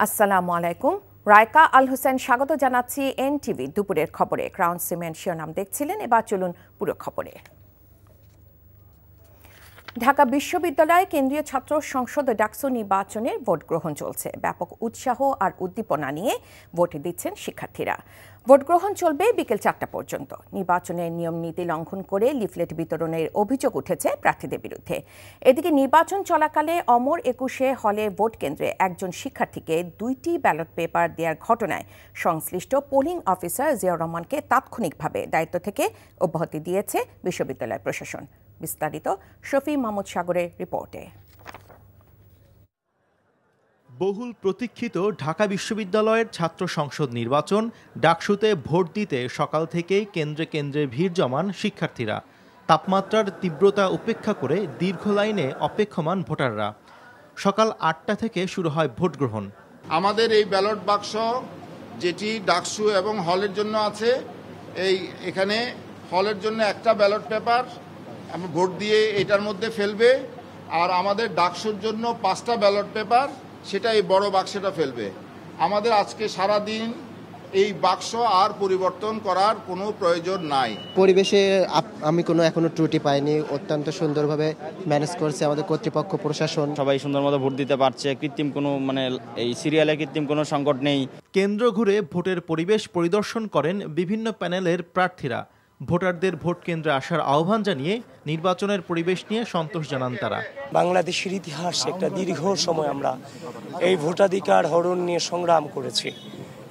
আসসালামু আলাইকুম। রায়কা আল হোসেন স্বাগত জানাচ্ছি এনটিভি দুপুরের খবরে। ক্রাউন সিমেন্ট শিরোনাম দেখছিলেন, এবার চলুন পুরো খবরে। ঢাকা বিশ্ববিদ্যালয়ে কেন্দ্রীয় ছাত্র সংসদ ডাকসু নির্বাচনের ভোট গ্রহণ চলছে। ব্যাপক উৎসাহ আর উদ্দীপনা নিয়ে ভোট দিচ্ছেন শিক্ষার্থীরা। ভোট গ্রহণ চলবে বিকেল 4টা পর্যন্ত। নির্বাচনের নিয়ম নীতি লঙ্ঘন করে লিফলেট বিতরণের অভিযোগ উঠেছে প্রার্থীদের বিরুদ্ধে। এদিকে নির্বাচন চলাকালে অমর 21 হলে ভোট কেন্দ্রে একজন শিক্ষার্থীকে 2টি ব্যালট পেপার দেওয়ার ঘটনায় সংশ্লিষ্ট পোলিং অফিসার জিয়াউর রহমানকে তাৎক্ষণিকভাবে দায়িত্ব থেকে অব্যাহতি দিয়েছে বিশ্ববিদ্যালয় প্রশাসন। বিস্তারিত শফি মাহমুদ সাগরের রিপোর্টে। বহুল প্রতীক্ষিত ঢাকা বিশ্ববিদ্যালয়ের ছাত্র সংসদ নির্বাচন ডাকসুতে ভোট দিতে সকাল থেকেই কেন্দ্রে কেন্দ্রে ভিড় জমান শিক্ষার্থীরা। তাপমাত্রার তীব্রতা উপেক্ষা করে দীর্ঘ লাইনে অপেক্ষমান ভোটাররা। সকাল 8টা থেকে শুরু হয় ভোট গ্রহণ। আমাদের এই ব্যালট বাক্স যেটি ডাকসু এবং হলের জন্য আছে, এখানে হলের জন্য একটা ব্যালট পেপার আমরা ভোট দিয়ে এটার মধ্যে ফেলবে, আর আমাদের ডাকসুর জন্য 5টা ব্যালট পেপার সেটা এই বড় বাক্সটা ফেলবে। আমাদের আজকে সারা দিন এই বাক্স আর পরিবর্তন করার কোনো প্রয়োজন নাই। পরিবেশে আমি কোনো এখনো ত্রুটি পাইনি, অত্যন্ত সুন্দরভাবে ম্যানেজ করছে আমাদের কর্তৃপক্ষ প্রশাসন। সবাই সুন্দর মতো ভোট দিতে পারছে, কৃত্রিম কোনো এই সিরিয়ালে কৃত্রিম কোনো সংকট নেই। কেন্দ্র ঘুরে ভোটের পরিবেশ পরিদর্শন করেন বিভিন্ন প্যানেলের প্রার্থীরা। ভোটারদের ভোট কেন্দ্রে আসার আহ্বান জানিয়ে নির্বাচনের পরিবেশ নিয়ে সন্তোষ জানান তারা। বাংলাদেশের ইতিহাসে একটা দীর্ঘ সময় আমরা এই ভোটাধিকার হরণ নিয়ে সংগ্রাম করেছি।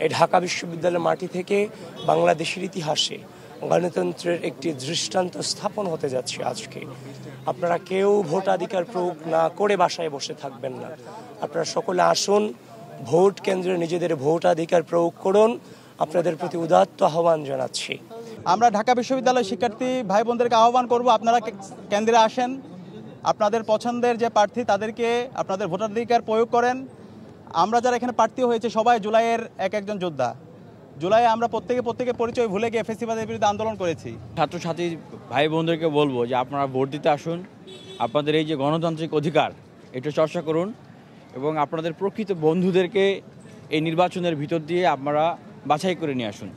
এই ঢাকা বিশ্ববিদ্যালয়ের মাটি থেকে বাংলাদেশের ইতিহাসে গণতন্ত্রের একটি দৃষ্টান্ত স্থাপন হতে যাচ্ছে আজকে। আপনারা কেউ ভোটাধিকার প্রয়োগ না করে বাসায় বসে থাকবেন না। আপনারা সকলে আসুন, ভোট কেন্দ্রে নিজেদের ভোটাধিকার প্রয়োগ করুন। আপনাদের প্রতি উদাত্ত আহ্বান জানাচ্ছি। আমরা ঢাকা বিশ্ববিদ্যালয়ের শিক্ষার্থী ভাই বোনদেরকে আহ্বান করব, আপনারা কেন্দ্রে আসেন, আপনাদের পছন্দের যে প্রার্থী তাদেরকে আপনাদের ভোটাধিকার প্রয়োগ করেন। আমরা যারা এখানে প্রার্থী হয়েছে সবাই জুলাইয়ের একজন যোদ্ধা। জুলাইয়ে আমরা প্রত্যেকে পরিচয় ভুলে গিয়ে ফ্যাসিবাদের বিরুদ্ধে আন্দোলন করেছি। ছাত্রছাত্রী ভাই বোনদেরকে বলবো যে আপনারা ভোট দিতে আসুন, আপনাদের এই যে গণতান্ত্রিক অধিকার এটা চর্চা করুন, এবং আপনাদের প্রকৃত বন্ধুদেরকে এই নির্বাচনের ভিতর দিয়ে আপনারা বাছাই করে নিয়ে আসুন,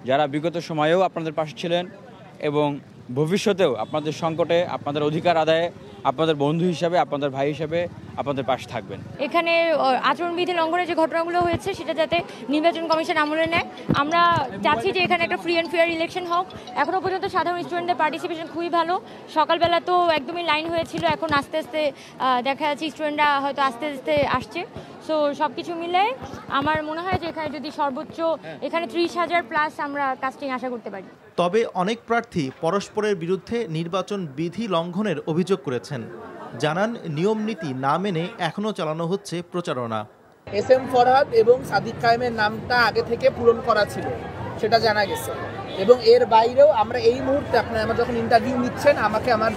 যারা বিগত সময়েও আপনাদের পাশে ছিলেন এবং ভবিষ্যতেও আপনাদের সংকটে আপনাদের অধিকার আদায়ে আপনাদের বন্ধু হিসাবে, আপনাদের ভাই হিসাবে আপনাদের পাশে থাকবেন। এখানে আচরণবিধি লঙ্ঘনের যে ঘটনাগুলো হয়েছে সেটা যাতে নির্বাচন কমিশন আমলে নেয়। আমরা চাচ্ছি যে এখানে একটা ফ্রি অ্যান্ড ফেয়ার ইলেকশন হোক। এখনও পর্যন্ত সাধারণ স্টুডেন্টদের পার্টিসিপেশন খুবই ভালো। সকালবেলা তো একদমই লাইন হয়েছিল, এখন আস্তে আস্তে দেখা যাচ্ছে স্টুডেন্টরা হয়তো আস্তে আস্তে আসছে। সো সব কিছু মিলে আমার মনে হয় যে এখানে যদি সর্বোচ্চ এখানে 30,000+ আমরা কাস্টিং আশা করতে পারি। তবে অনেক প্রার্থী পরস্পরের বিরুদ্ধে নির্বাচন বিধি লঙ্ঘনের অভিযোগ করেছেন। জানান নিয়ম নীতি না মেনে এখনও চালানো হচ্ছে প্রচারণা। SM ফরহাদ এবং সাদিক কায়েমের নামটা আগে থেকে পূরণ করা ছিল, সেটা জানা গেছে। এবং এর বাইরেও আমরা এই মুহূর্তে আমার যখন ইন্টারভিউ নিচ্ছেন, আমাকে আমার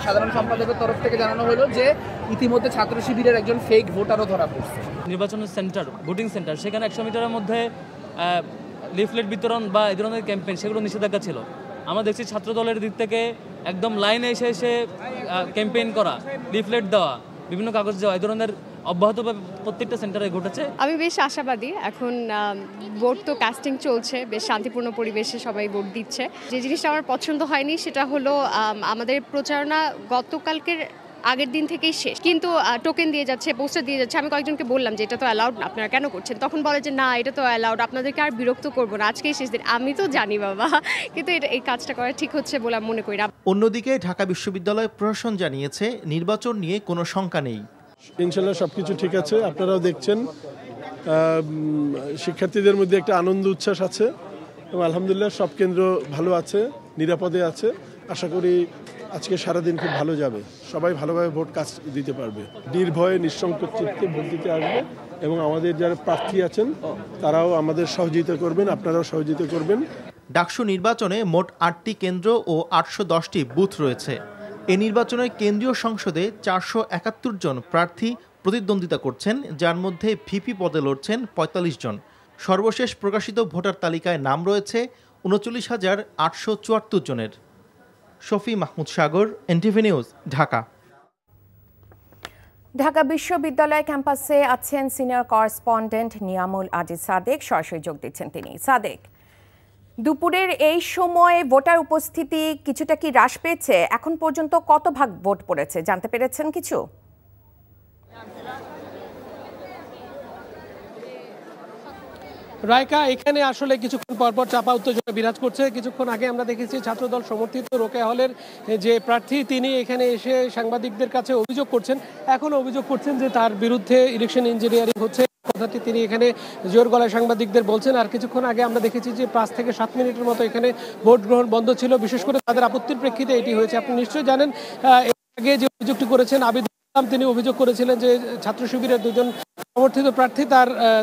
সাধারণ সম্পাদকের তরফ থেকে জানানো হলো যে ইতিমধ্যে ছাত্র শিবিরের একজন ফেক ভোটারও ধরা পড়ছে। নির্বাচনের সেন্টার, ভোটিং সেন্টার, সেখানে 100 মিটারের মধ্যে লিফলেট বিতরণ বা এই ধরনের ক্যাম্পেইন সেগুলো নিষেধাজ্ঞা ছিল। আমরা দেখছি ছাত্র দলের দিক থেকে একদম লাইনে এসে ক্যাম্পেইন করা, লিফলেট দেওয়া, বিভিন্ন কাগজ দেওয়া, এই ধরনের অব্যাহতভাবে প্রত্যেকটা সেন্টারে ঘটেছে। আমি বেশ আশাবাদী। এখন ভোট তো কাস্টিং চলছে, বেশ শান্তিপূর্ণ পরিবেশে সবাই ভোট দিচ্ছে। যে জিনিসটা আমার পছন্দ হয়নি সেটা হলো আমাদের প্রচারণা গতকালকের আগের দিন থেকেই শেষ, কিন্তু টোকেন দিয়ে যাচ্ছে, পোস্টার দিয়ে যাচ্ছে। আমি কয়েকজনকে বললাম যে এটা তো অ্যালাউড না, আপনারা কেন করছেন? তখন বলে যে না, এটা তো অ্যালাউড, আপনাদেরকে আর বিরক্ত করবো না, আজকেই শেষ দিন। আমি তো জানি বাবা, কিন্তু এই কাজটা করা ঠিক হচ্ছে বলে আমি মনে করি না। অন্যদিকে ঢাকা বিশ্ববিদ্যালয় প্রশাসন জানিয়েছে নির্বাচন নিয়ে কোনো শঙ্কা নেই। ইনশাল্লাহ সবকিছু ঠিক আছে। আপনারাও দেখছেন শিক্ষার্থীদের মধ্যে একটা আনন্দ উচ্ছ্বাস আছে এবং আলহামদুলিল্লাহ সব কেন্দ্র ভালো আছে, নিরাপদে আছে। আশা করি আজকে সারাদিন খুব ভালো যাবে, সবাই ভালোভাবে ভোট কাজ দিতে পারবে, নির্ভয়ে নিঃসংকোচ চিত্তে ভোট দিতে আসবে। এবং আমাদের যারা প্রার্থী আছেন তারাও আমাদের সহযোগিতা করবেন, আপনারাও সহযোগিতা করবেন। ডাকসু নির্বাচনে মোট 8টি কেন্দ্র ও 810টি বুথ রয়েছে। এই নির্বাচনে কেন্দ্রীয় সংসদে 471 জন প্রার্থী প্রতিদ্বন্দ্বিতা করছেন, যার মধ্যে ভিপি পদে লড়ছেন 45 জন। সর্বশেষ প্রকাশিত ভোটার তালিকায় নাম রয়েছে 39,874 জনের। শফি মাহমুদ সাগর, এনটিভি নিউজ, ঢাকা। ঢাকা বিশ্ববিদ্যালয় ক্যাম্পাসে আছেন সিনিয়র করেসপন্ডেন্ট নিয়ামুল আজিজ সাদেক, সরাসরি যোগ দিচ্ছেন তিনি। সাদেক, দুপুরের এই সময়ে ভোটার উপস্থিতি কিছুটা কি হ্রাস পেয়েছে? এখন পর্যন্ত কত ভাগ ভোট পড়েছে জানতে পেরেছেন কিছু? রায়কা, এখানে আসলে কিছুক্ষণ পরপর চাপা উত্তেজনা বিরাজ করছে। কিছুক্ষণ আগে আমরা দেখেছি ছাত্রদল সমর্থিত রোকেয়া হলের যে প্রার্থী তিনি এখানে এসে সাংবাদিকদের কাছে অভিযোগ করছেন, এখন অভিযোগ করছেন যে তার বিরুদ্ধে ইলেকশন ইঞ্জিনিয়ারিং হচ্ছে, কথাটি তিনি এখানে জোর গলায় সাংবাদিকদের বলছেন। আর কিছুক্ষণ আগে আমরা দেখেছি যে 5 থেকে 7 মিনিটের মতো এখানে ভোট গ্রহণ বন্ধ ছিল, বিশেষ করে তাদের আপত্তির প্রেক্ষিতে এটি হয়েছে। আপনি নিশ্চয়ই জানেন এর আগে যে অভিযোগটি করেছেন আবিদ ইসলাম, তিনি অভিযোগ করেছিলেন যে ছাত্র শিবিরের দুজন সমর্থিত প্রার্থী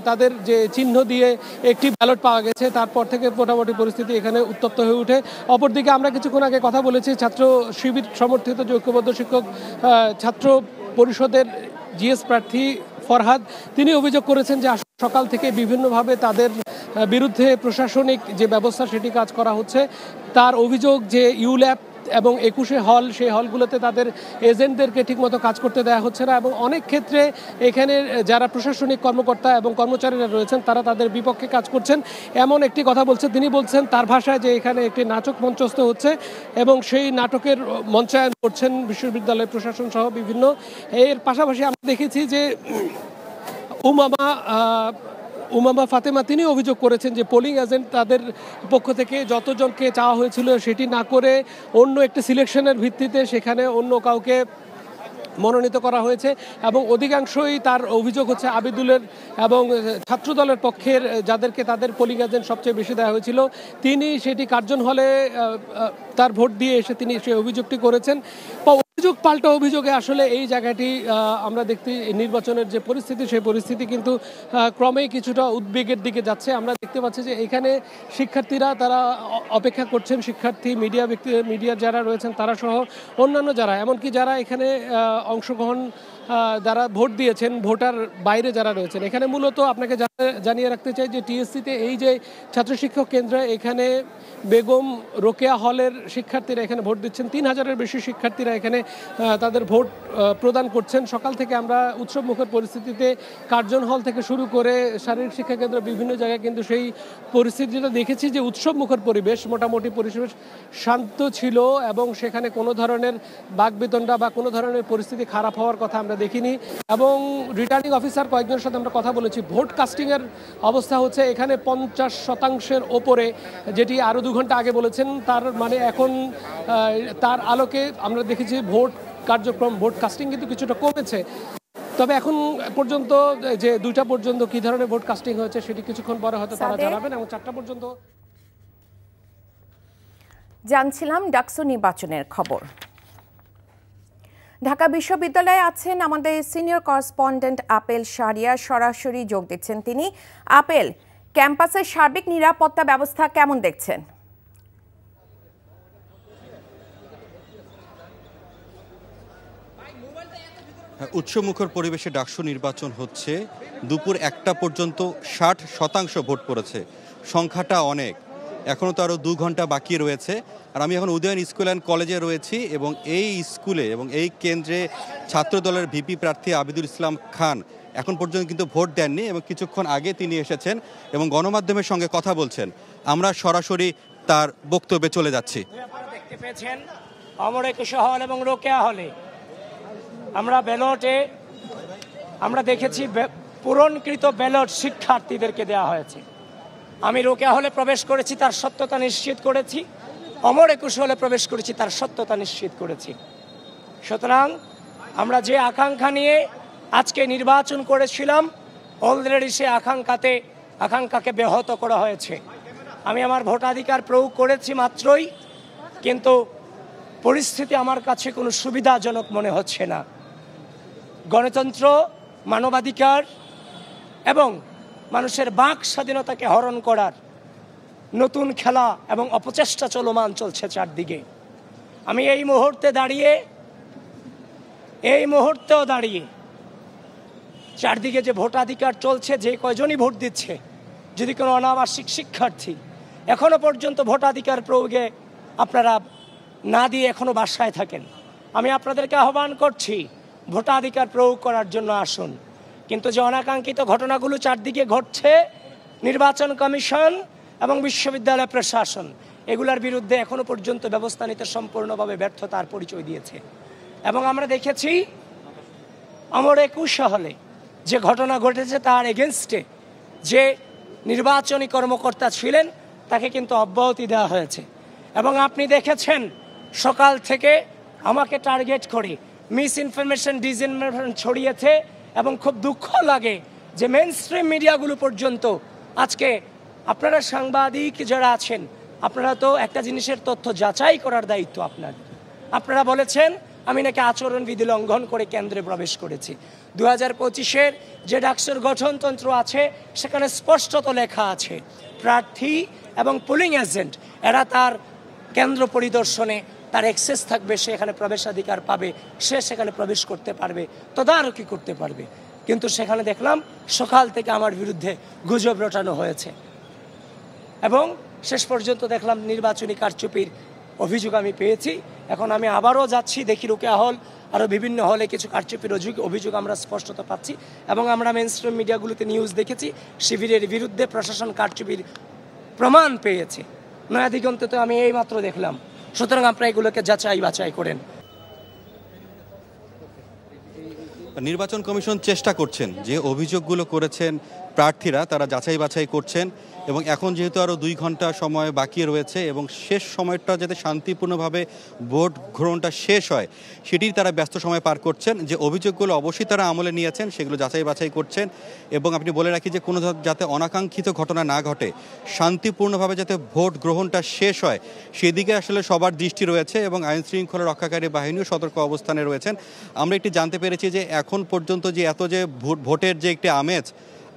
তাদের যে চিহ্ন দিয়ে একটি ব্যালট পাওয়া গেছে, তারপর থেকে মোটামুটি পরিস্থিতি এখানে উত্তপ্ত হয়ে ওঠে। অপরদিকে আমরা কিছুক্ষণ আগে কথা বলেছি ছাত্র শিবির সমর্থিত যে ঐক্যবদ্ধ শিক্ষক ছাত্র পরিষদের জিএস প্রার্থী ফরহাদ, তিনি অভিযোগ করেছেন যে সকাল থেকে বিভিন্নভাবে তাদের বিরুদ্ধে প্রশাসনিক যে ব্যবস্থা সেটি কাজ করা হচ্ছে। তার অভিযোগ যে ইউল্যাব এবং 21 হল, সেই হলগুলোতে তাদের এজেন্টদেরকে ঠিকমতো কাজ করতে দেওয়া হচ্ছে না, এবং অনেক ক্ষেত্রে এখানে যারা প্রশাসনিক কর্মকর্তা এবং কর্মচারীরা রয়েছেন তারা তাদের বিপক্ষে কাজ করছেন, এমন একটি কথা বলছেন। তিনি বলছেন তার ভাষায় যে এখানে একটি নাটক মঞ্চস্থ হচ্ছে এবং সেই নাটকের মঞ্চায়ন করছেন বিশ্ববিদ্যালয় প্রশাসন সহ বিভিন্ন। এর পাশাপাশি আমরা দেখেছি যে উমামা ফাতেমা তিনি অভিযোগ করেছেন যে পোলিং এজেন্ট তাদের পক্ষ থেকে যতজনকে চাওয়া হয়েছিল সেটি না করে অন্য একটি সিলেকশনের ভিত্তিতে সেখানে অন্য কাউকে মনোনীত করা হয়েছে, এবং অধিকাংশই তার অভিযোগ হচ্ছে আবিদুলের এবং ছাত্রদলের পক্ষের যাদেরকে তাদের পোলিং এজেন্ট সবচেয়ে বেশি দেওয়া হয়েছিল, তিনি সেটি কার্জন হলে তার ভোট দিয়ে এসে তিনি সেই অভিযোগটি করেছেন। অভিযোগ পাল্টা অভিযোগে আসলে এই জায়গাটি আমরা দেখতে নির্বাচনের যে পরিস্থিতি, সেই পরিস্থিতি কিন্তু ক্রমেই কিছুটা উদ্বেগের দিকে যাচ্ছে। আমরা দেখতে পাচ্ছি যে এখানে শিক্ষার্থীরা তারা অপেক্ষা করছেন, শিক্ষার্থী মিডিয়া যারা রয়েছেন তারা সহ অন্যান্য যারা, এমনকি যারা এখানে অংশগ্রহণ যারা ভোট দিয়েছেন, ভোটার বাইরে যারা রয়েছেন। এখানে মূলত আপনাকে জানিয়ে রাখতে চাই যে টিএসসিতে এই যে ছাত্র শিক্ষক কেন্দ্র, এখানে বেগম রোকেয়া হলের শিক্ষার্থীরা এখানে ভোট দিচ্ছেন। 3000-এর বেশি শিক্ষার্থীরা এখানে তাদের ভোট প্রদান করছেন। সকাল থেকে আমরা উৎসবমুখর পরিস্থিতিতে কার্জন হল থেকে শুরু করে শারীরিক শিক্ষা কেন্দ্র বিভিন্ন জায়গায় কিন্তু সেই পরিস্থিতিটা দেখেছি যে উৎসবমুখর পরিবেশ, মোটামুটি পরিবেশ শান্ত ছিল এবং সেখানে কোনো ধরনের বাকবিতণ্ডা বা কোনো ধরনের পরিস্থিতি খারাপ হওয়ার কথা আমরা দেখিনি। এবং রিটার্নিং অফিসার কয়েকজনের সাথে আমরা কথা বলেছি, ভোট কাস্টিংয়ের অবস্থা হচ্ছে এখানে 50% ওপরে, যেটি আরও 2 ঘন্টা আগে বলেছেন। তার মানে এখন তার আলোকে আমরা দেখেছি ভোট কার্যক্রম, ভোট কাস্টিং কিন্তু কিছুটা কমেছে। তবে এখন পর্যন্ত যে 2টা পর্যন্ত কি ধরনের ভোট কাস্টিং হয়েছে সেটি কিছুক্ষণ পরে হয়তো তারা জানাবেন, এবং 4টা পর্যন্ত জানছিলাম ডাকসু নির্বাচনের খবর। ঢাকা বিশ্ববিদ্যালয়ে আছেন আমাদের সিনিয়র করেসপন্ডেন্ট আপেল শাহরিয়ার, সরাসরি যোগ দিচ্ছেন তিনি। আপেল, ক্যাম্পাসের সার্বিক নিরাপত্তা ব্যবস্থা কেমন দেখছেন? উৎসবমুখর পরিবেশে ডাকসু নির্বাচন হচ্ছে। দুপুর 1টা পর্যন্ত 60% ভোট পড়েছে, সংখ্যাটা অনেক। এখনও তো আরও 2 ঘন্টা বাকি রয়েছে। আর আমি এখন উদয়ন স্কুল অ্যান্ড কলেজে রয়েছি, এবং এই স্কুলে এবং এই কেন্দ্রে ছাত্রদলের ভিপি প্রার্থী আবিদুল ইসলাম খান এখন পর্যন্ত কিন্তু ভোট দেননি, এবং কিছুক্ষণ আগে তিনি এসেছেন এবং গণমাধ্যমের সঙ্গে কথা বলছেন। আমরা সরাসরি তার বক্তব্যে চলে যাচ্ছি। দেখতে পেয়েছেন অমর 21 হল এবং রোকেয়া হলে আমরা ব্যালটে আমরা দেখেছি পূরণকৃত ব্যালট শিক্ষার্থীদেরকে দেওয়া হয়েছে। আমি রোকেয়া হলে প্রবেশ করেছি, তার সত্যতা নিশ্চিত করেছি। অমর 21 হলে প্রবেশ করেছি, তার সত্যতা নিশ্চিত করেছি। সুতরাং আমরা যে আকাঙ্ক্ষা নিয়ে আজকে নির্বাচন করেছিলাম, অলরেডি সে আকাঙ্ক্ষাকে ব্যাহত করা হয়েছে। আমি আমার ভোটাধিকার প্রয়োগ করেছি মাত্রই, কিন্তু পরিস্থিতি আমার কাছে কোনো সুবিধাজনক মনে হচ্ছে না। গণতন্ত্র, মানবাধিকার এবং মানুষের বাক স্বাধীনতাকে হরণ করার নতুন খেলা এবং অপচেষ্টা চলমান চলছে চারদিকে। আমি এই মুহূর্তেও দাঁড়িয়ে চারদিকে যে ভোটাধিকার চলছে, যে কয়জনই ভোট দিচ্ছে, যদি কোনো অনাবাসিক শিক্ষার্থী এখনো পর্যন্ত ভোটাধিকার প্রয়োগে আপনারা না দিয়ে এখনো বাসায় থাকেন, আমি আপনাদেরকে আহ্বান করছি, ভোটাধিকার প্রয়োগ করার জন্য আসুন। কিন্তু যে অনাকাঙ্ক্ষিত ঘটনাগুলো চারদিকে ঘটছে, নির্বাচন কমিশন এবং বিশ্ববিদ্যালয় প্রশাসন এগুলোর বিরুদ্ধে এখনো পর্যন্ত ব্যবস্থা নিতে সম্পূর্ণভাবে ব্যর্থতার পরিচয় দিয়েছে। এবং আমরা দেখেছি আমার 21 হলে যে ঘটনা ঘটেছে তার এগেনস্টে যে নির্বাচনী কর্মকর্তা ছিলেন তাকে কিন্তু অব্যাহতি দেওয়া হয়েছে। এবং আপনি দেখেছেন সকাল থেকে আমাকে টার্গেট করে মিস ইনফরমেশন ডিসইনফরমেশন ছড়িয়েছে এবং খুব দুঃখ লাগে যে মেইনস্ট্রিম মিডিয়াগুলো পর্যন্ত আজকে আপনারা সাংবাদিক যারা আছেন আপনারা তো একটা জিনিসের তথ্য যাচাই করার দায়িত্ব আপনাদের। আপনারা বলেছেন আমি নাকি আচরণবিধি লঙ্ঘন করে কেন্দ্রে প্রবেশ করেছি। 2025-এর যে ডাকসুর গঠনতন্ত্র আছে সেখানে স্পষ্টত লেখা আছে প্রার্থী এবং পোলিং এজেন্ট এরা তার কেন্দ্র পরিদর্শনে তার অ্যাক্সেস থাকবে, সে এখানে প্রবেশাধিকার পাবে, সে সেখানে প্রবেশ করতে পারবে, তদারকি করতে পারবে। কিন্তু সেখানে দেখলাম সকাল থেকে আমার বিরুদ্ধে গুজব রটানো হয়েছে এবং শেষ পর্যন্ত দেখলাম নির্বাচনী কারচুপির অভিযোগ আমি পেয়েছি। এখন আমি আবারও যাচ্ছি, দেখি রোকেয়া হল আরও বিভিন্ন হলে কিছু কারচুপির অভিযোগ আমরা স্পষ্টত পাচ্ছি এবং আমরা মেইনস্ট্রিম মিডিয়াগুলোতে নিউজ দেখেছি শিবিরের বিরুদ্ধে প্রশাসন কারচুপির প্রমাণ পেয়েছে। নয়া দিগন্তে তো আমি এই মাত্র দেখলাম। সুতরাং আপনারা এগুলোকে যাচাই বাছাই করেন। নির্বাচন কমিশন চেষ্টা করছেন যে অভিযোগগুলো করেছেন প্রার্থীরা তারা যাচাই বাছাই করছেন এবং এখন যেহেতু আরও 2 ঘন্টা সময় বাকি রয়েছে এবং শেষ সময়টা যাতে শান্তিপূর্ণভাবে ভোট গ্রহণটা শেষ হয় সেটির তারা ব্যস্ত সময় পার করছেন। যে অভিযোগগুলো অবশ্যই তারা আমলে নিয়েছেন সেগুলো যাচাই বাছাই করছেন এবং আপনি বলে রাখি যে কোনো যাতে অনাকাঙ্ক্ষিত ঘটনা না ঘটে, শান্তিপূর্ণভাবে যাতে ভোট গ্রহণটা শেষ হয় সেদিকে আসলে সবার দৃষ্টি রয়েছে এবং আইন শৃঙ্খলা রক্ষাকারী বাহিনীও সতর্ক অবস্থানে রয়েছেন। আমরা একটি জানতে পেরেছি যে এখন পর্যন্ত যে এত যে ভোটের যে একটি আমেজ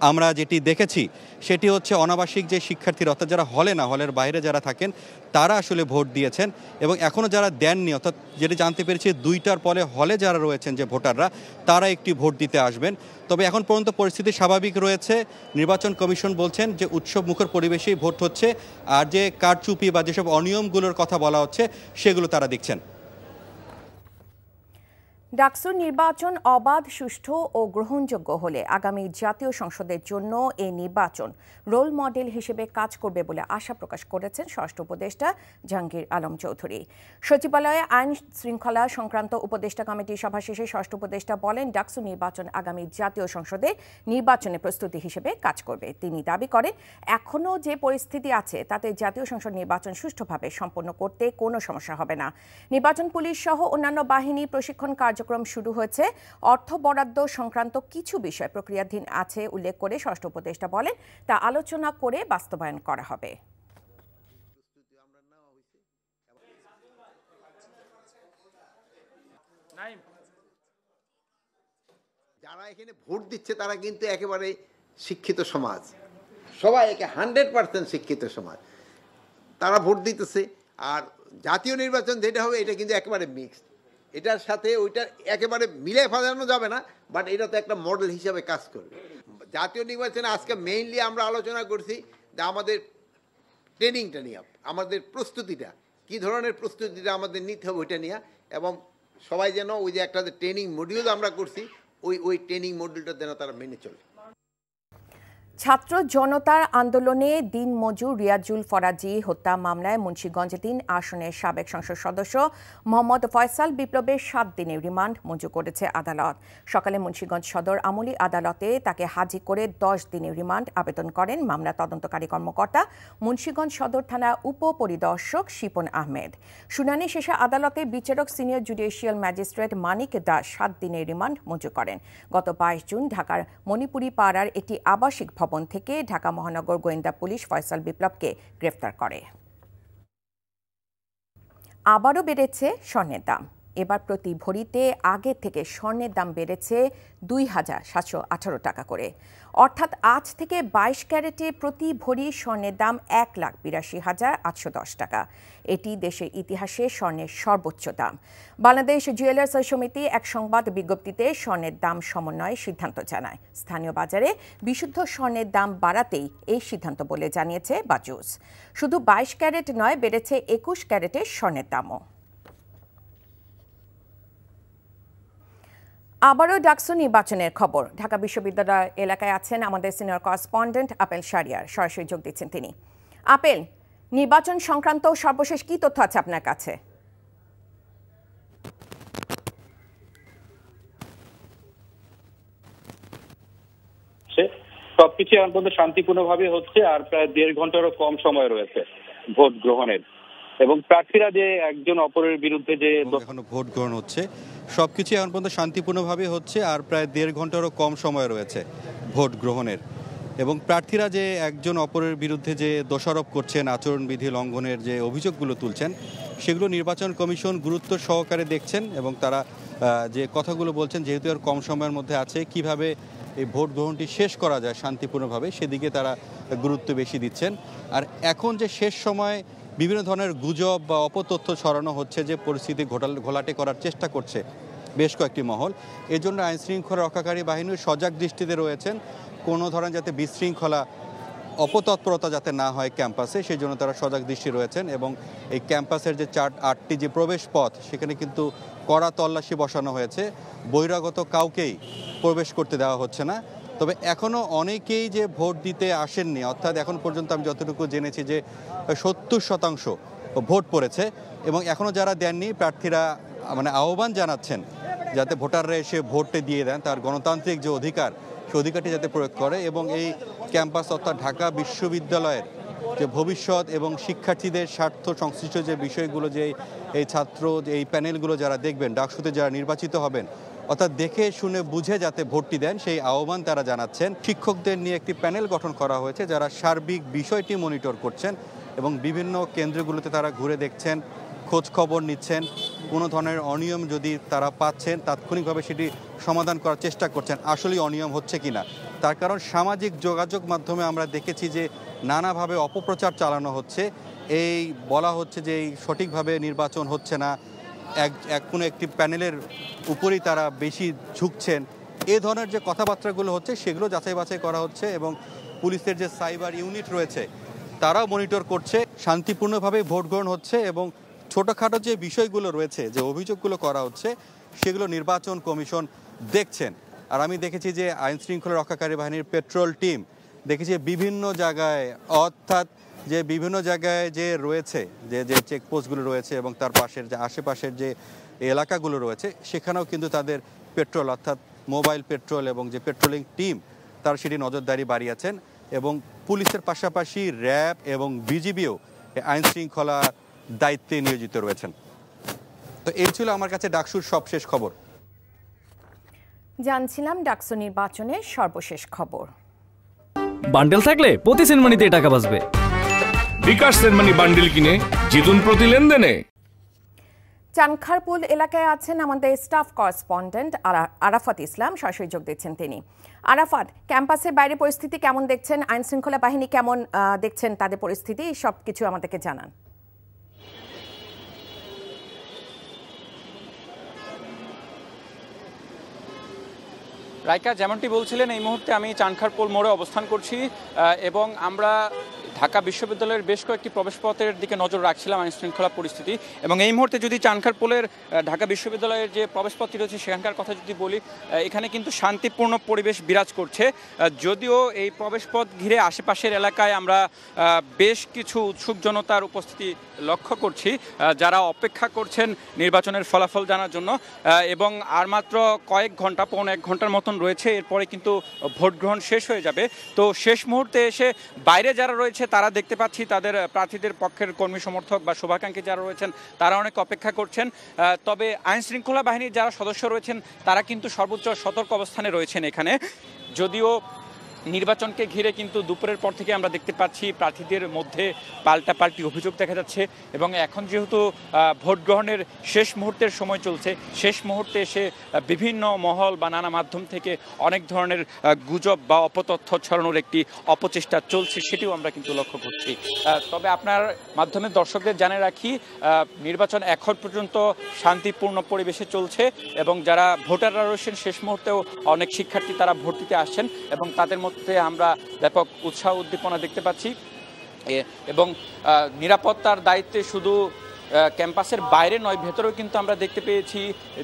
আমরা যেটি দেখেছি সেটি হচ্ছে অনাবাসিক যে শিক্ষার্থীরা অর্থাৎ যারা হলে না, হলের বাইরে যারা থাকেন তারা আসলে ভোট দিয়েছেন এবং এখনও যারা দেননি অর্থাৎ যেটি জানতে পেরেছি 2টার পরে হলে যারা রয়েছেন যে ভোটাররা তারা একটি ভোট দিতে আসবেন। তবে এখন পর্যন্ত পরিস্থিতি স্বাভাবিক রয়েছে। নির্বাচন কমিশন বলছেন যে উৎসব মুখর পরিবেশেই ভোট হচ্ছে আর যে কারচুপি বা যেসব অনিয়মগুলোর কথা বলা হচ্ছে সেগুলো তারা দেখছেন। ডাকসু নির্বাচন অবাধ, সুষ্ঠু ও গ্রহণযোগ্য হলে আগামী জাতীয় সংসদের জন্য এই নির্বাচন রোল মডেল হিসেবে কাজ করবে বলে আশা প্রকাশ করেছেন স্বরাষ্ট্র উপদেষ্টা জাহাঙ্গীর আলম চৌধুরী। সচিবালয়ে আইন শৃঙ্খলা সংক্রান্ত উপদেষ্টা কমিটির সভা শেষে স্বরাষ্ট্র উপদেষ্টা বলেন ডাকসু নির্বাচন আগামী জাতীয় সংসদে নির্বাচনের প্রস্তুতি হিসেবে কাজ করবে। তিনি দাবি করেন এখনও যে পরিস্থিতি আছে তাতে জাতীয় সংসদ নির্বাচন সুষ্ঠুভাবে সম্পন্ন করতে কোনো সমস্যা হবে না। নির্বাচন পুলিশ সহ অন্যান্য বাহিনী প্রশিক্ষণ কার্যক্রম শুরু হয়েছে। অর্থ বরাদ্দ সংক্রান্ত কিছু বিষয় প্রক্রিয়াধীন আছে উল্লেখ করে স্বরাষ্ট্র উপদেষ্টা বলেন তা আলোচনা করে বাস্তবায়ন করা হবে। যারা এখানে ভোট দিচ্ছে তারা কিন্তু একেবারে শিক্ষিত সমাজ, সবাই একে 100% শিক্ষিত সমাজ, তারা ভোট দিতেছে। আর জাতীয় নির্বাচন যেটা হবে এটা কিন্তু একেবারে মিক্সড, এটার সাথে ওইটার একেবারে মিলে ফেলানো যাবে না, বাট এটা তো একটা মডেল হিসাবে কাজ করবে। জাতীয় নির্বাচনে আজকে মেইনলি আমরা আলোচনা করছি যে আমাদের ট্রেনিংটা নিয়ে, আমাদের প্রস্তুতিটা কী ধরনের প্রস্তুতিটা আমাদের নিতে হবে ওইটা নিয়ে, এবং সবাই যেন ওই যে একটা ট্রেনিং মডিউল আমরা করছি ওই ট্রেনিং মডিউলটা যেন তারা মেনে চলে। ছাত্র জনতার আন্দোলনে দিনমজুর রিয়াজুল ফরাজি হত্যা মামলায় মুন্সিগঞ্জ 3 আসনের সাবেক সংসদ সদস্য মোহাম্মদ ফয়সাল বিপ্লবের 7 দিনের রিমান্ড মঞ্জুর করেছে আদালত। সকালে মুন্সিগঞ্জ সদর আমলি আদালতে তাকে হাজির করে 10 দিনের রিমান্ড আবেদন করেন মামলা তদন্তকারী কর্মকর্তা মুন্সিগঞ্জ সদর থানা উপপরিদর্শক শিপন আহমেদ। শুনানি শেষে আদালতে বিচারক সিনিয়র জুডিশিয়াল ম্যাজিস্ট্রেট মানিক দাস 7 দিনের রিমান্ড মঞ্জুর করেন। গত 22 জুন ঢাকার মণিপুরি পাড়ার একটি আবাসিক ভবন থেকে ঢাকা মহানগর গোয়েন্দা পুলিশ ফয়সাল বিপ্লবকে গ্রেফতার করে। আবারও বেড়েছে স্বর্ণের দাম। এবার প্রতি ভরিতে আগের থেকে স্বর্ণের দাম বেড়েছে 2,718 টাকা করে। অর্থাৎ আজ থেকে 22 ক্যারেটে প্রতি ভরি স্বর্ণের দাম 1,82,810 টাকা। এটি দেশের ইতিহাসে স্বর্ণের সর্বোচ্চ দাম। বাংলাদেশ জুয়েলার্স সমিতি এক সংবাদ বিজ্ঞপ্তিতে স্বর্ণের দাম সমন্বয়ে সিদ্ধান্ত জানায়। স্থানীয় বাজারে বিশুদ্ধ স্বর্ণের দাম বাড়াতেই এই সিদ্ধান্ত বলে জানিয়েছে বাজুস। শুধু 22 ক্যারেট নয়, বেড়েছে 21 ক্যারেটের স্বর্ণের দামও। আবারও ডাকসু নির্বাচনের খবর। ঢাকা বিশ্ববিদ্যালয় এলাকায় আছেন আমাদের সিনিয়র করেসপন্ডেন্ট আপেল শারিয়ার, সরাসরি যোগ দিচ্ছেন তিনি। আপেল, নির্বাচন সংক্রান্ত সর্বশেষ কি তথ্য আছে আপনার কাছে? সবকিছু এখন পর্যন্ত শান্তিপূর্ণভাবে হচ্ছে, আর প্রায় 1.5 ঘন্টারও কম সময় রয়েছে ভোট গ্রহণের, এবং প্রার্থীরা যে একজন অপরের বিরুদ্ধে যে এখনো ভোট গ্রহণ হচ্ছে, সবকিছু এখন পর্যন্ত শান্তিপূর্ণভাবে হচ্ছে, আর প্রায় 1.5 ঘন্টারও কম সময় রয়েছে ভোট গ্রহণের, এবং প্রার্থীরা যে একজন অপরের বিরুদ্ধে যে দোষারোপ করছেন, আচরণবিধি লঙ্ঘনের যে অভিযোগগুলো তুলছেন, সেগুলো নির্বাচন কমিশন গুরুত্ব সহকারে দেখছেন, এবং তারা যে কথাগুলো বলছেন, যেহেতু আর কম সময়ের মধ্যে আছে, কিভাবে এই ভোট গ্রহণটি শেষ করা যায় শান্তিপূর্ণভাবে, সেদিকে তারা গুরুত্ব বেশি দিচ্ছেন। আর এখন যে শেষ সময় বিভিন্ন ধরনের গুজব বা অপতথ্য ছড়ানো হচ্ছে, যে পরিস্থিতি ঘোলাটে করার চেষ্টা করছে বেশ কয়েকটি মহল, এজন্য আইনশৃঙ্খলা রক্ষাকারী বাহিনীর সজাগ দৃষ্টিতে রয়েছেন, কোনো ধরনের যাতে বিশৃঙ্খলা অপতৎপরতা যাতে না হয় ক্যাম্পাসে, সেই জন্য তারা সজাগ দৃষ্টি রয়েছেন। এবং এই ক্যাম্পাসের যে 8টি যে প্রবেশ পথ, সেখানে কিন্তু কড়া তল্লাশি বসানো হয়েছে, বহিরাগত কাউকেই প্রবেশ করতে দেওয়া হচ্ছে না। তবে এখনও অনেকেই যে ভোট দিতে আসেননি, অর্থাৎ এখন পর্যন্ত আমি যতটুকু জেনেছি যে 70% ভোট পড়েছে, এবং এখনও যারা দেননি প্রার্থীরা আহ্বান জানাচ্ছেন যাতে ভোটাররা এসে ভোটে দিয়ে দেন, তার গণতান্ত্রিক যে অধিকার, সেই অধিকারটি যাতে প্রয়োগ করে, এবং এই ক্যাম্পাস অর্থাৎ ঢাকা বিশ্ববিদ্যালয়ের যে ভবিষ্যৎ এবং শিক্ষার্থীদের স্বার্থ সংশ্লিষ্ট যে বিষয়গুলো, যে এই ছাত্র এই প্যানেলগুলো যারা দেখবেন, ডাকসুতে যারা নির্বাচিত হবেন, অর্থাৎ দেখে শুনে বুঝে যাতে ভোটটি দেন, সেই আহ্বান তারা জানাচ্ছেন। শিক্ষকদের নিয়ে একটি প্যানেল গঠন করা হয়েছে, যারা সার্বিক বিষয়টি মনিটর করছেন, এবং বিভিন্ন কেন্দ্রগুলোতে তারা ঘুরে দেখছেন, খোঁজ খবর নিচ্ছেন, কোনো ধরনের অনিয়ম যদি তারা পাচ্ছেন তাৎক্ষণিকভাবে সেটি সমাধান করার চেষ্টা করছেন, আসলেই অনিয়ম হচ্ছে কিনা। তার কারণ সামাজিক যোগাযোগ মাধ্যমে আমরা দেখেছি যে নানাভাবে অপপ্রচার চালানো হচ্ছে, এই বলা হচ্ছে যে এই সঠিকভাবে নির্বাচন হচ্ছে না, কোনো একটি প্যানেলের উপরেই তারা বেশি ঝুঁকছেন, এ ধরনের যে কথাবার্তাগুলো হচ্ছে সেগুলো যাচাই বাছাই করা হচ্ছে, এবং পুলিশের যে সাইবার ইউনিট রয়েছে তারাও মনিটর করছে, শান্তিপূর্ণভাবে ভোট গ্রহণ হচ্ছে, এবং ছোটোখাটো যে বিষয়গুলো রয়েছে, যে অভিযোগগুলো করা হচ্ছে, সেগুলো নির্বাচন কমিশন দেখছেন। আর আমি দেখেছি যে আইনশৃঙ্খলা রক্ষাকারী বাহিনীর পেট্রোল টিম দেখেছি বিভিন্ন জায়গায়, অর্থাৎ যে বিভিন্ন জায়গায় যে রয়েছে যে চেকপোস্টগুলো রয়েছে, এবং তার পাশের যে আশেপাশের যে এলাকাগুলো রয়েছে, সেখানেও কিন্তু তাদের পেট্রোল অর্থাৎ মোবাইল পেট্রোল এবং যে পেট্রোলিং টিম, তারা সেটি নজরদারি বাড়িয়েছেন, এবং পুলিশের পাশাপাশি র্যাব এবং বিজিবিও আইন শৃঙ্খলা দায়িত্বে নিয়োজিত রয়েছেন। তো এই ছিল আমার কাছে ডাকসুর সবশেষ খবর। জানছিলাম ডাকসু নির্বাচনের সর্বশেষ খবর। বান্ডেল থাকলে প্রতি সেনমানিতে টাকা বাঁচবে। বিকাশ সেনমানি বান্ডেল কিনে জিতুন প্রতি লেনদেনে। চানখারপুল এলাকায় আছেন আমাদের স্টাফ করেসপন্ডেন্ট আরাফাত ইসলাম, সরাসরি যোগ দিচ্ছেন তিনি। আরাফাত, ক্যাম্পাসের বাইরে পরিস্থিতি কেমন দেখছেন? আইন শৃঙ্খলা বাহিনী কেমন দেখছেন তাদের পরিস্থিতি? সবকিছু আমাদেরকে জানান। রাইকা, যেমনটি বলছিলেন, এই মুহূর্তে আমি চানখারপুল মোড়ে অবস্থান করছি, এবং আমরা ঢাকা বিশ্ববিদ্যালয়ের বেশ কয়েকটি প্রবেশপথের দিকে নজর রাখছিলাম আইন শৃঙ্খলা পরিস্থিতি। এবং এই মুহূর্তে যদি চানখারপুলের ঢাকা বিশ্ববিদ্যালয়ের যে প্রবেশপথটি রয়েছে সেখানকার কথা যদি বলি, এখানে কিন্তু শান্তিপূর্ণ পরিবেশ বিরাজ করছে। যদিও এই প্রবেশপথ ঘিরে আশেপাশের এলাকায় আমরা বেশ কিছু উৎসুক জনতার উপস্থিতি লক্ষ্য করছি, যারা অপেক্ষা করছেন নির্বাচনের ফলাফল জানার জন্য। এবং আর মাত্র কয়েক ঘন্টা, পৌনে 1 ঘন্টার মতন রয়েছে, এরপরে কিন্তু ভোট গ্রহণ শেষ হয়ে যাবে। তো শেষ মুহূর্তে এসে বাইরে যারা রয়েছে তারা দেখতে পাচ্ছি তাদের প্রার্থীদের পক্ষের কর্মী সমর্থক বা শুভাকাঙ্ক্ষী যারা রয়েছেন তারা অনেক অপেক্ষা করছেন। তবে আইন শৃঙ্খলা বাহিনীর যারা সদস্য রয়েছেন তারা কিন্তু সর্বোচ্চ সতর্ক অবস্থানে রয়েছেন এখানে। যদিও নির্বাচনকে ঘিরে কিন্তু দুপুরের পর থেকে আমরা দেখতে পাচ্ছি প্রার্থীদের মধ্যে পাল্টাপাল্টি অভিযোগ দেখা যাচ্ছে, এবং এখন যেহেতু ভোট গ্রহণের শেষ মুহূর্তের সময় চলছে, শেষ মুহূর্তে এসে বিভিন্ন মহল বা নানা মাধ্যম থেকে অনেক ধরনের গুজব বা অপতথ্য ছড়ানোর একটি অপচেষ্টা চলছে, সেটিও আমরা কিন্তু লক্ষ্য করছি। তবে আপনার মাধ্যমে দর্শকদের জানিয়ে রাখি, নির্বাচন এখন পর্যন্ত শান্তিপূর্ণ পরিবেশে চলছে, এবং যারা ভোটাররা রয়েছেন শেষ মুহূর্তেও অনেক শিক্ষার্থী তারা ভোট দিতে আসছেন, এবং তাদের মধ্যে আমরা ব্যাপক উৎসাহ উদ্দীপনা দেখতে পাচ্ছি। এবং নিরাপত্তার দায়িত্বে শুধু ক্যাম্পাসের বাইরে নয়, ভেতরেও কিন্তু আমরা দেখতে পেয়েছি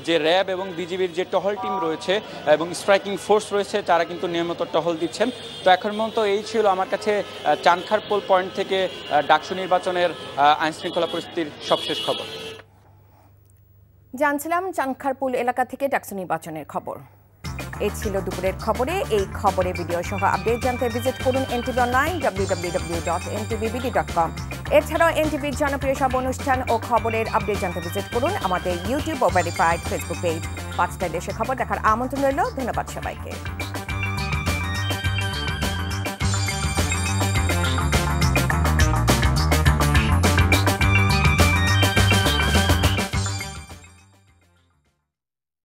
যে র্যাব এবং বিজিবির যে টহল টিম রয়েছে এবং স্ট্রাইকিং ফোর্স রয়েছে তারা কিন্তু নিয়মিত টহল দিচ্ছেন। তো এখন পর্যন্ত এই ছিল আমার কাছে চানখারপুল পয়েন্ট থেকে ডাকসু নির্বাচনের আইনশৃঙ্খলা পরিস্থিতির সবশেষ খবর। জানছিলাম চানখারপুল এলাকা থেকে ডাকসু নির্বাচনের খবর। এই ছিল দুপুরের খবরে। এই খবরে ভিডিও সহ আপডেট জানতে ভিজিট করুন এনটিভি অনলাইন www.ntvbd.com। এছাড়াও এনটিভির জনপ্রিয় সব অনুষ্ঠান ও খবরের আপডেট জানতে ভিজিট করুন আমাদের ইউটিউব ও ভেরিফাইড ফেসবুক পেজ। 5টায় দেশে খবর দেখার আমন্ত্রণ রইল। ধন্যবাদ সবাইকে।